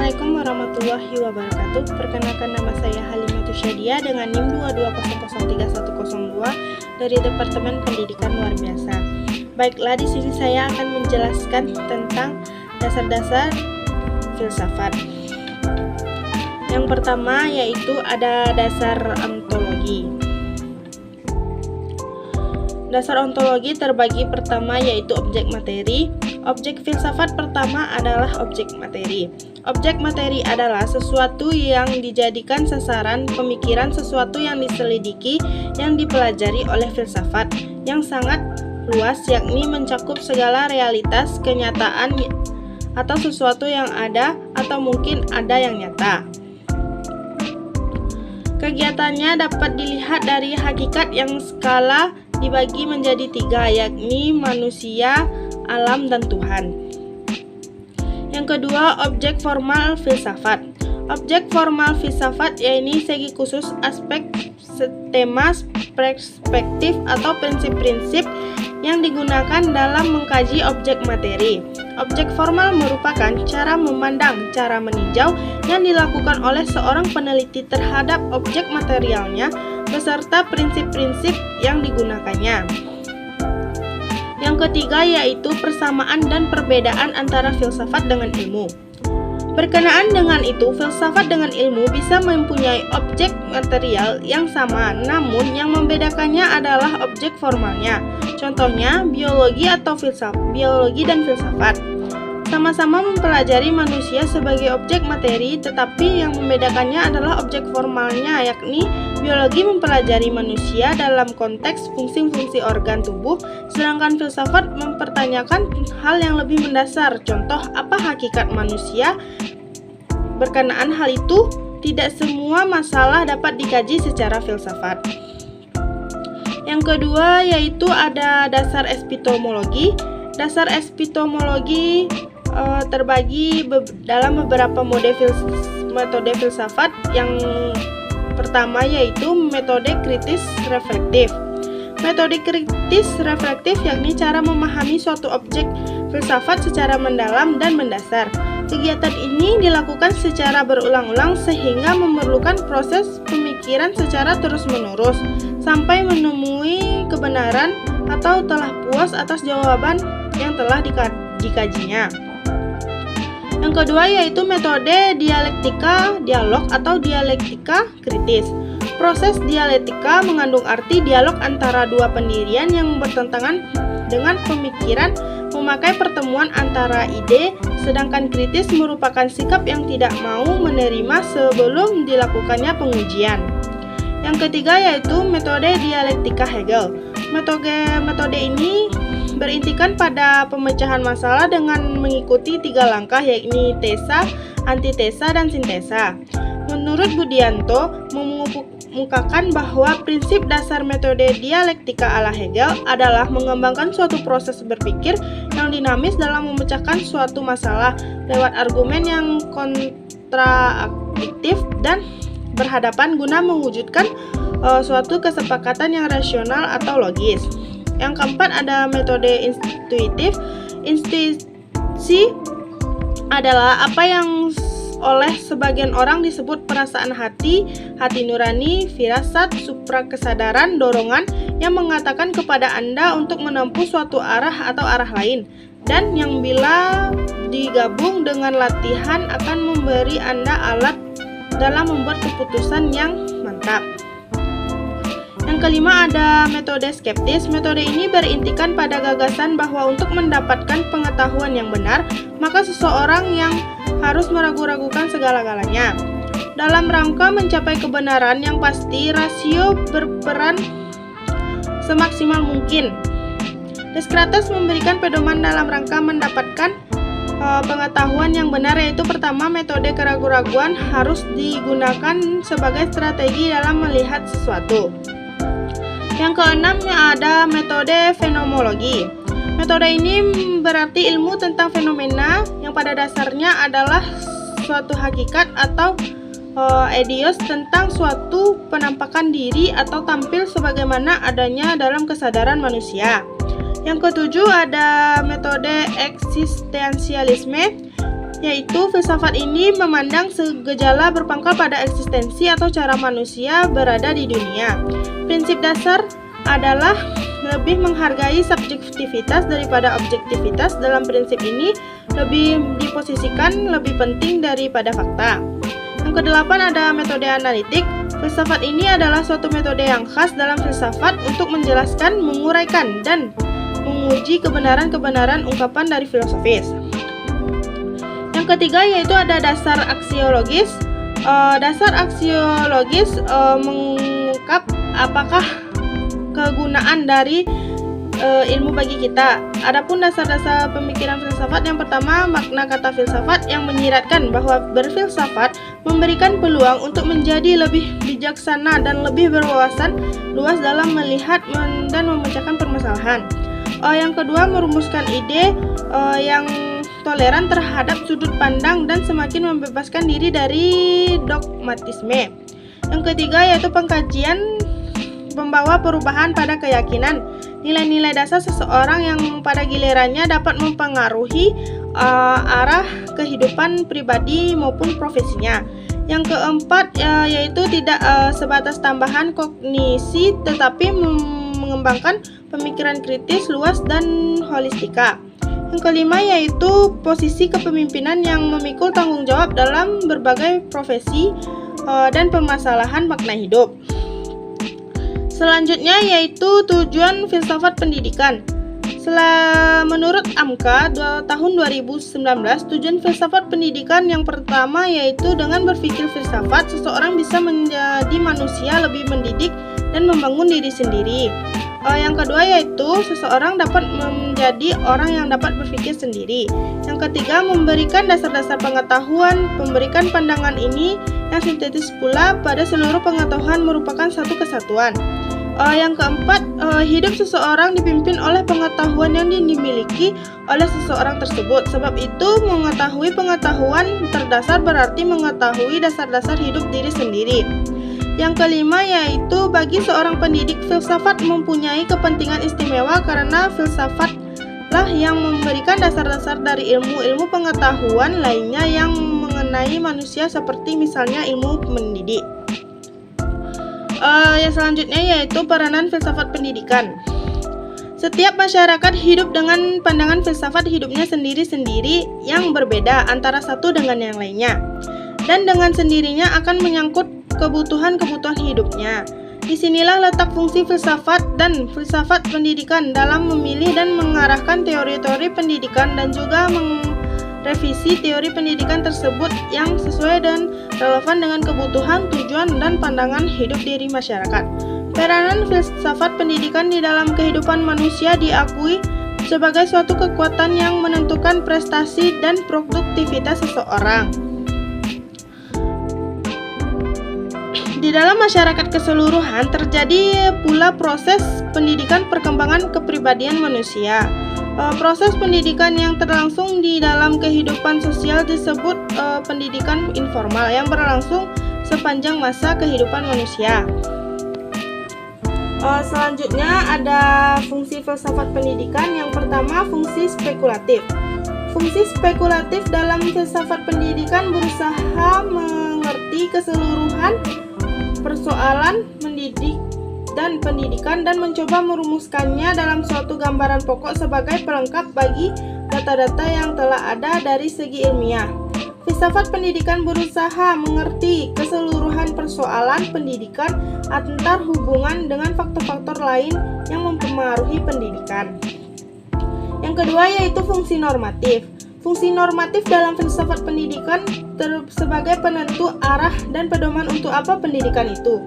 Assalamualaikum warahmatullahi wabarakatuh. Perkenalkan, nama saya Halimatus Syadia dengan NIM 220031102 dari Departemen Pendidikan Luar Biasa. Baiklah, di sini saya akan menjelaskan tentang dasar-dasar filsafat. Yang pertama yaitu ada dasar ontologi. Dasar ontologi terbagi pertama yaitu objek materi. Objek filsafat pertama adalah objek materi. Objek materi adalah sesuatu yang dijadikan sasaran pemikiran, sesuatu yang diselidiki, yang dipelajari oleh filsafat, yang sangat luas, yakni mencakup segala realitas, kenyataan, atau sesuatu yang ada atau mungkin ada yang nyata. Kegiatannya dapat dilihat dari hakikat yang skala dibagi menjadi tiga, yakni manusia, alam, dan Tuhan. Yang kedua, objek formal filsafat. Objek formal filsafat yaitu segi khusus aspek, tema, perspektif, atau prinsip-prinsip yang digunakan dalam mengkaji objek materi. Objek formal merupakan cara memandang, cara meninjau yang dilakukan oleh seorang peneliti terhadap objek materialnya beserta prinsip-prinsip yang digunakannya. Yang ketiga yaitu persamaan dan perbedaan antara filsafat dengan ilmu. Berkenaan dengan itu, filsafat dengan ilmu bisa mempunyai objek material yang sama, namun yang membedakannya adalah objek formalnya. Contohnya, biologi dan filsafat sama-sama mempelajari manusia sebagai objek materi, tetapi yang membedakannya adalah objek formalnya, yakni biologi mempelajari manusia dalam konteks fungsi-fungsi organ tubuh, sedangkan filsafat mempertanyakan hal yang lebih mendasar. Contoh, apa hakikat manusia? Berkenaan hal itu, tidak semua masalah dapat dikaji secara filsafat. Yang kedua yaitu ada dasar epistemologi. Dasar epistemologi terbagi dalam beberapa metode filsafat. Yang pertama yaitu metode kritis reflektif. Metode kritis reflektif yakni cara memahami suatu objek filsafat secara mendalam dan mendasar. Kegiatan ini dilakukan secara berulang-ulang sehingga memerlukan proses pemikiran secara terus-menerus sampai menemui kebenaran atau telah puas atas jawaban yang telah dikajinya. Yang kedua yaitu metode dialektika dialog atau dialektika kritis. Proses dialektika mengandung arti dialog antara dua pendirian yang bertentangan dengan pemikiran, memakai pertemuan antara ide, sedangkan kritis merupakan sikap yang tidak mau menerima sebelum dilakukannya pengujian. Yang ketiga yaitu metode dialektika Hegel. Metode ini berintikan pada pemecahan masalah dengan mengikuti tiga langkah, yakni tesa, antitesa, dan sintesa. Menurut Budianto, mengemukakan bahwa prinsip dasar metode dialektika ala Hegel adalah mengembangkan suatu proses berpikir yang dinamis dalam memecahkan suatu masalah lewat argumen yang kontradiktif dan berhadapan guna mewujudkan suatu kesepakatan yang rasional atau logis. Yang keempat ada metode intuitif. Intuisi adalah apa yang oleh sebagian orang disebut perasaan hati nurani, firasat, suprakesadaran, dorongan yang mengatakan kepada Anda untuk menempuh suatu arah atau arah lain, dan yang bila digabung dengan latihan akan memberi Anda alat dalam membuat keputusan yang mantap. Yang kelima ada metode skeptis. Metode ini berintikan pada gagasan bahwa untuk mendapatkan pengetahuan yang benar, maka seseorang yang harus meragu-ragukan segala-galanya. Dalam rangka mencapai kebenaran yang pasti, rasio berperan semaksimal mungkin. Descartes memberikan pedoman dalam rangka mendapatkan pengetahuan yang benar, yaitu pertama, metode keraguan-raguan harus digunakan sebagai strategi dalam melihat sesuatu. Yang keenam ada metode fenomenologi. Metode ini berarti ilmu tentang fenomena yang pada dasarnya adalah suatu hakikat atau eidos tentang suatu penampakan diri atau tampil sebagaimana adanya dalam kesadaran manusia. Yang ketujuh ada metode eksistensialisme. yaitu filsafat ini memandang gejala berpangkal pada eksistensi atau cara manusia berada di dunia. Prinsip dasar adalah lebih menghargai subjektivitas daripada objektivitas. Dalam prinsip ini, lebih diposisikan lebih penting daripada fakta. Yang kedelapan ada metode analitik. Filsafat ini adalah suatu metode yang khas dalam filsafat untuk menjelaskan, menguraikan, dan menguji kebenaran-kebenaran ungkapan dari filosofis. Yang ketiga yaitu ada dasar aksiologis. Dasar aksiologis mengungkap apakah kegunaan dari ilmu bagi kita. Adapun dasar-dasar pemikiran filsafat, yang pertama, makna kata filsafat yang menyiratkan bahwa berfilsafat memberikan peluang untuk menjadi lebih bijaksana dan lebih berwawasan luas dalam melihat dan memecahkan permasalahan. Yang kedua, merumuskan ide yang toleran terhadap sudut pandang dan semakin membebaskan diri dari dogmatisme. Yang ketiga yaitu pengkajian membawa perubahan pada keyakinan, nilai-nilai dasar seseorang yang pada gilirannya dapat mempengaruhi arah kehidupan pribadi maupun profesinya. Yang keempat yaitu tidak sebatas tambahan kognisi tetapi mengembangkan pemikiran kritis luas dan holistika. Yang kelima yaitu posisi kepemimpinan yang memikul tanggung jawab dalam berbagai profesi dan permasalahan makna hidup. Selanjutnya yaitu tujuan filsafat pendidikan. Menurut AMKA tahun 2019, tujuan filsafat pendidikan yang pertama yaitu dengan berpikir filsafat, seseorang bisa menjadi manusia lebih mendidik dan membangun diri sendiri. Yang kedua yaitu seseorang dapat menjadi orang yang dapat berpikir sendiri. Yang ketiga, memberikan dasar-dasar pengetahuan. Memberikan pandangan ini yang sintetis pula pada seluruh pengetahuan merupakan satu kesatuan. Yang keempat, hidup seseorang dipimpin oleh pengetahuan yang dimiliki oleh seseorang tersebut. Sebab itu, mengetahui pengetahuan terdasar berarti mengetahui dasar-dasar hidup diri sendiri. Yang kelima yaitu bagi seorang pendidik, filsafat mempunyai kepentingan istimewa karena filsafatlah yang memberikan dasar-dasar dari ilmu-ilmu pengetahuan lainnya yang mengenai manusia seperti misalnya ilmu mendidik. Yang selanjutnya yaitu peranan filsafat pendidikan. Setiap masyarakat hidup dengan pandangan filsafat hidupnya sendiri-sendiri yang berbeda antara satu dengan yang lainnya, dan dengan sendirinya akan menyangkut kebutuhan-kebutuhan hidupnya. Disinilah letak fungsi filsafat dan filsafat pendidikan dalam memilih dan mengarahkan teori-teori pendidikan dan juga merevisi teori pendidikan tersebut yang sesuai dan relevan dengan kebutuhan, tujuan, dan pandangan hidup diri masyarakat. Peranan filsafat pendidikan di dalam kehidupan manusia diakui sebagai suatu kekuatan yang menentukan prestasi dan produktivitas seseorang. Di dalam masyarakat keseluruhan terjadi pula proses pendidikan perkembangan kepribadian manusia. Proses pendidikan yang terlangsung di dalam kehidupan sosial disebut pendidikan informal yang berlangsung sepanjang masa kehidupan manusia. Selanjutnya ada fungsi filsafat pendidikan. Yang pertama, fungsi spekulatif. Fungsi spekulatif dalam filsafat pendidikan berusaha mengerti keseluruhan persoalan mendidik dan pendidikan dan mencoba merumuskannya dalam suatu gambaran pokok sebagai pelengkap bagi data-data yang telah ada dari segi ilmiah. Filsafat pendidikan berusaha mengerti keseluruhan persoalan pendidikan antar hubungan dengan faktor-faktor lain yang mempengaruhi pendidikan. Yang kedua yaitu fungsi normatif. Fungsi normatif dalam filsafat pendidikan sebagai penentu arah dan pedoman untuk apa pendidikan itu.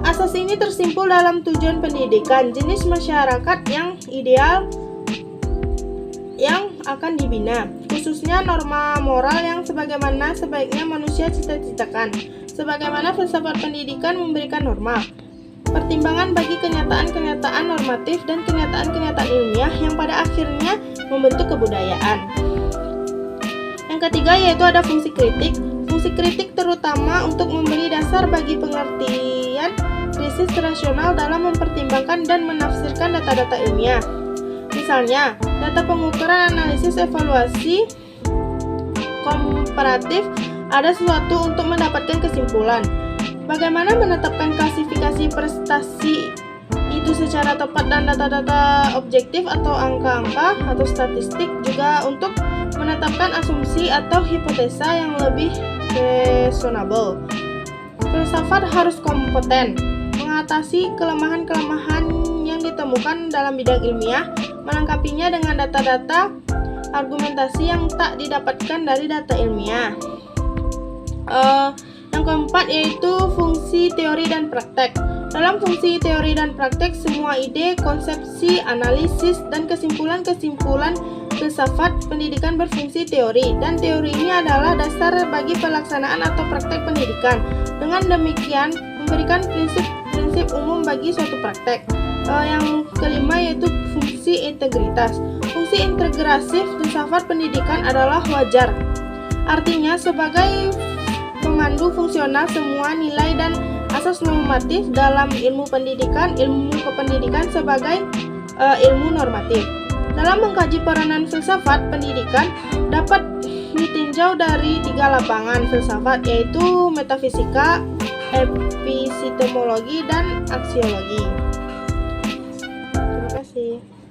Asas ini tersimpul dalam tujuan pendidikan, jenis masyarakat yang ideal yang akan dibina, khususnya norma moral yang sebagaimana sebaiknya manusia cita-citakan. Sebagaimana filsafat pendidikan memberikan norma, pertimbangan bagi kenyataan-kenyataan normatif dan kenyataan-kenyataan ilmiah yang pada akhirnya membentuk kebudayaan. Yang ketiga yaitu ada fungsi kritik. Fungsi kritik terutama untuk memberi dasar bagi pengertian krisis rasional dalam mempertimbangkan dan menafsirkan data-data ilmiah. Misalnya, data pengukuran, analisis, evaluasi komparatif ada sesuatu untuk mendapatkan kesimpulan. Bagaimana menetapkan klasifikasi prestasi itu secara tepat dan data-data objektif atau angka-angka atau statistik, juga untuk menetapkan asumsi atau hipotesa yang lebih reasonable. Filsafat harus kompeten, mengatasi kelemahan-kelemahan yang ditemukan dalam bidang ilmiah, melengkapinya dengan data-data argumentasi yang tak didapatkan dari data ilmiah. Yang keempat yaitu fungsi teori dan praktek. Dalam fungsi teori dan praktek, semua ide, konsepsi, analisis, dan kesimpulan-kesimpulan filsafat pendidikan berfungsi teori, dan teori ini adalah dasar bagi pelaksanaan atau praktek pendidikan. Dengan demikian, memberikan prinsip-prinsip umum bagi suatu praktek. Yang kelima yaitu fungsi integritas. Fungsi integratif filsafat pendidikan adalah wajar. Artinya, sebagai pemandu fungsional semua nilai dan asas normatif dalam ilmu pendidikan, ilmu kependidikan sebagai ilmu normatif. Dalam mengkaji peranan filsafat pendidikan dapat ditinjau dari 3 lapangan filsafat, yaitu metafisika, epistemologi, dan aksiologi. Terima kasih.